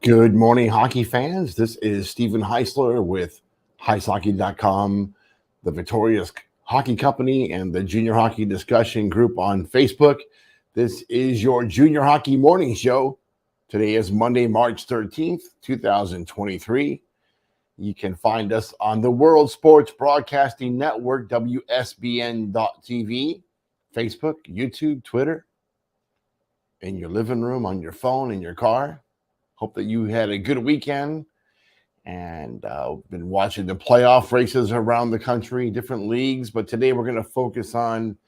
Good morning, hockey fans. This is Stephen Heisler with HeisHockey.com, the Victorious Hockey Company, and the Junior Hockey Discussion Group on Facebook. This is your Junior Hockey Morning Show. Today is Monday, March 13th, 2023. You can find us on the World Sports Broadcasting Network, WSBN.TV, Facebook, YouTube, Twitter, in your living room, on your phone, in your car. Hope that you had a good weekend and been watching the playoff races around the country, different leagues. But today we're going to focus on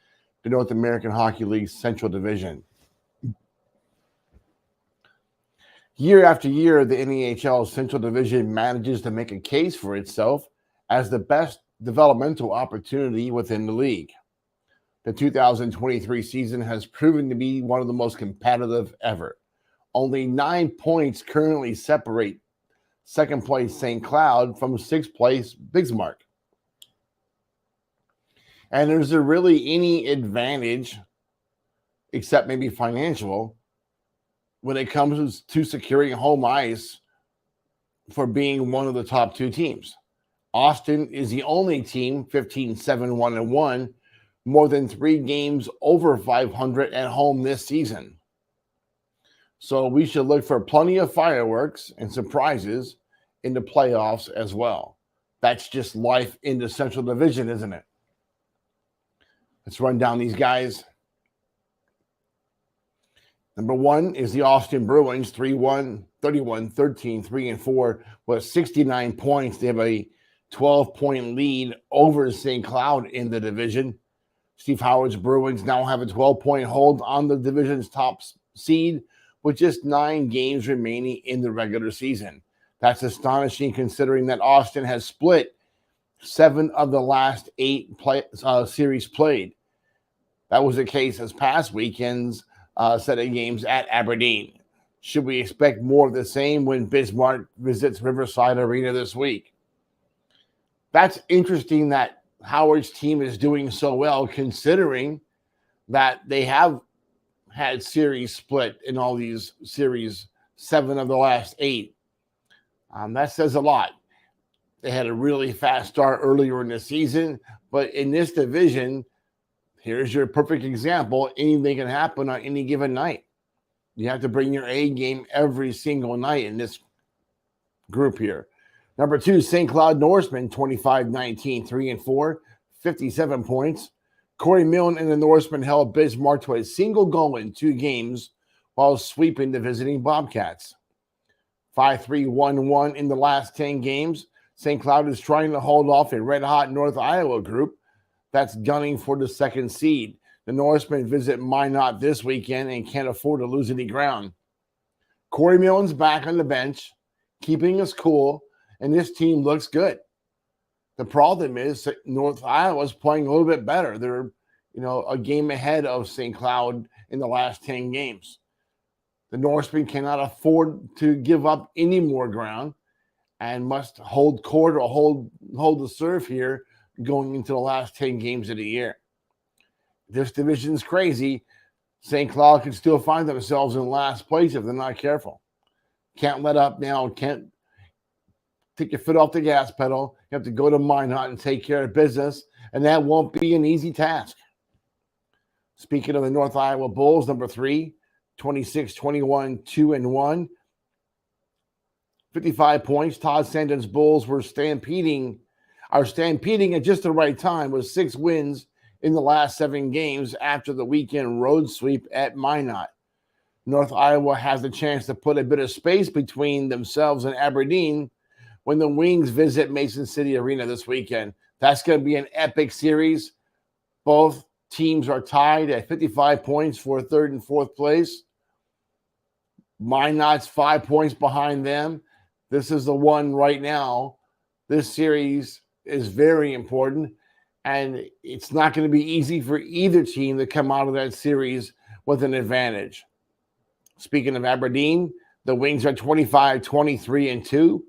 the North American Hockey League Central Division. Year after year, the NAHL Central Division manages to make a case for itself as the best developmental opportunity within the league. The 2023 season has proven to be one of the most competitive ever. Only 9 points currently separate second place St. Cloud from sixth place Bismarck. And is there really any advantage, except maybe financial, when it comes to securing home ice for being one of the top two teams? Austin is the only team, 15-7-1-1, more than 3 games over 500 at home this season. So we should look for plenty of fireworks and surprises in the playoffs as well. That's just life in the Central Division, isn't it? Let's run down these guys. Number 1 is the Austin Bruins, 3-1, 31-13, 3-4, with 69 points. They have a 12-point lead over St. Cloud in the division. Steve Howard's Bruins now have a 12-point hold on the division's top seed, with just 9 games remaining in the regular season. That's astonishing considering that Austin has split 7 of the last 8 series played. That was the case this past weekend's set of games at Aberdeen. Should we expect more of the same when Bismarck visits Riverside Arena this week? That's interesting that Howard's team is doing so well, considering that they have had series split in all these series, 7 of the last 8. That says a lot. They had a really fast start earlier in the season, but in this division, here's your perfect example. Anything can happen on any given night. You have to bring your A game every single night in this group here. Number 2, St. Cloud Norsemen, 25-19, 3-4, 57 points. Corey Milne and the Norsemen held Bismarck to a single goal in 2 games while sweeping the visiting Bobcats. 5-3-1-1 in the last 10 games. St. Cloud is trying to hold off a red-hot North Iowa group that's gunning for the second seed. The Norsemen visit Minot this weekend and can't afford to lose any ground. Corey Milne's back on the bench, keeping us cool, and this team looks good. The problem is North Iowa's playing a little bit better. They're, a game ahead of St. Cloud in the last 10 games. The Norsemen cannot afford to give up any more ground and must hold court or hold the serve here going into the last 10 games of the year. This division's crazy. St. Cloud can still find themselves in last place if they're not careful. Can't let up now. Can't take your foot off the gas pedal. You have to go to Minot and take care of business, and that won't be an easy task. Speaking of the North Iowa Bulls, number 3, 26-21, 2-1, 55 points. Todd Sandin's Bulls are stampeding at just the right time with 6 wins in the last 7 games after the weekend road sweep at Minot. North Iowa has a chance to put a bit of space between themselves and Aberdeen when the Wings visit Mason City Arena this weekend. That's going to be an epic series. Both teams are tied at 55 points for 3rd and 4th place. Minot's 5 points behind them. This is the one right now. This series is very important, and it's not going to be easy for either team to come out of that series with an advantage. Speaking of Aberdeen, the Wings are 25-23-2.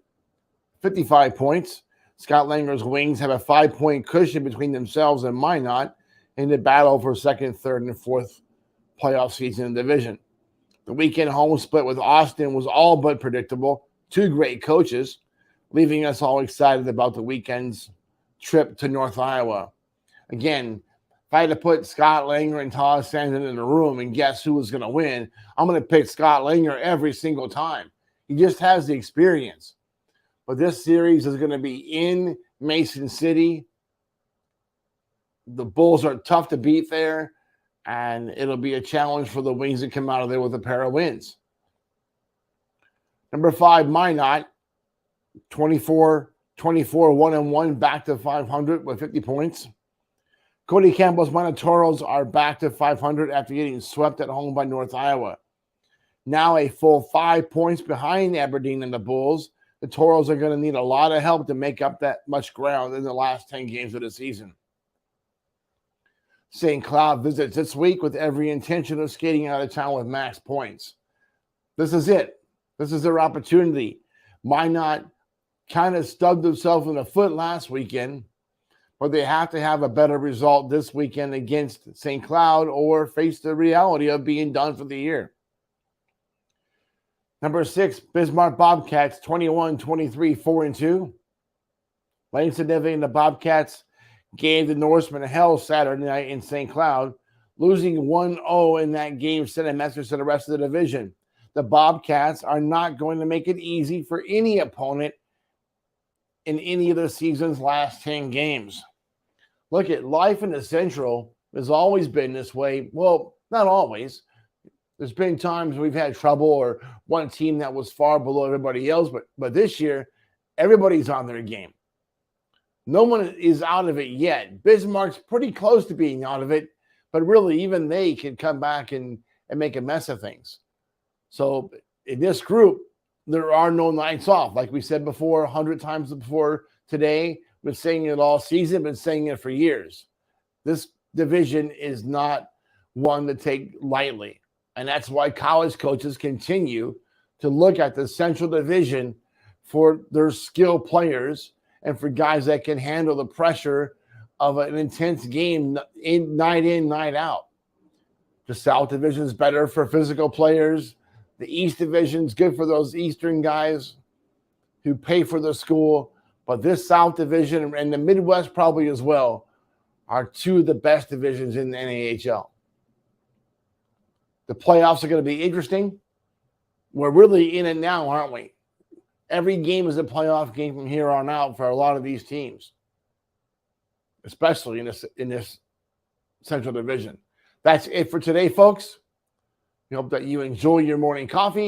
55 points. Scott Langer's Wings have a 5-point cushion between themselves and Minot in the battle for 2nd, 3rd, and 4th playoff seats in the division. The weekend home split with Austin was all but predictable. Two great coaches, leaving us all excited about the weekend's trip to North Iowa. Again, if I had to put Scott Langer and Todd Sandin in a room and guess who was going to win, I'm going to pick Scott Langer every single time. He just has the experience. But this series is going to be in Mason City. The Bulls are tough to beat there, and it'll be a challenge for the Wings to come out of there with a pair of wins. Number 5, Minot, 24, 1-1, back to 500 with 50 points. Cody Campbell's Monotauros are back to 500 after getting swept at home by North Iowa. Now a full 5 points behind Aberdeen and the Bulls. The Toros are going to need a lot of help to make up that much ground in the last 10 games of the season. St. Cloud visits this week with every intention of skating out of town with max points. This is it. This is their opportunity. Minot kind of stubbed themselves in the foot last weekend, but they have to have a better result this weekend against St. Cloud or face the reality of being done for the year. Number 6, Bismarck Bobcats, 21-23, 4-2. Langston Nivea and the Bobcats gave the Norsemen hell Saturday night in St. Cloud. Losing 1-0 in that game sent a message to the rest of the division. The Bobcats are not going to make it easy for any opponent in any of the season's last 10 games. Look at life in the Central has always been this way. Well, not always. There's been times we've had trouble or one team that was far below everybody else, but this year, everybody's on their game. No one is out of it yet. Bismarck's pretty close to being out of it, but really even they can come back and make a mess of things. So in this group, there are no nights off. Like we said before, 100 times before today, we've been saying it all season, been saying it for years. This division is not one to take lightly. And that's why college coaches continue to look at the Central Division for their skill players and for guys that can handle the pressure of an intense game in, night out. The South Division is better for physical players. The East Division is good for those Eastern guys who pay for the school. But this South Division and the Midwest probably as well are two of the best divisions in the NAHL. The playoffs are going to be interesting. We're really in it now, aren't we? Every game is a playoff game from here on out for a lot of these teams, especially in this Central Division. That's it for today, folks. We hope that you enjoy your morning coffee.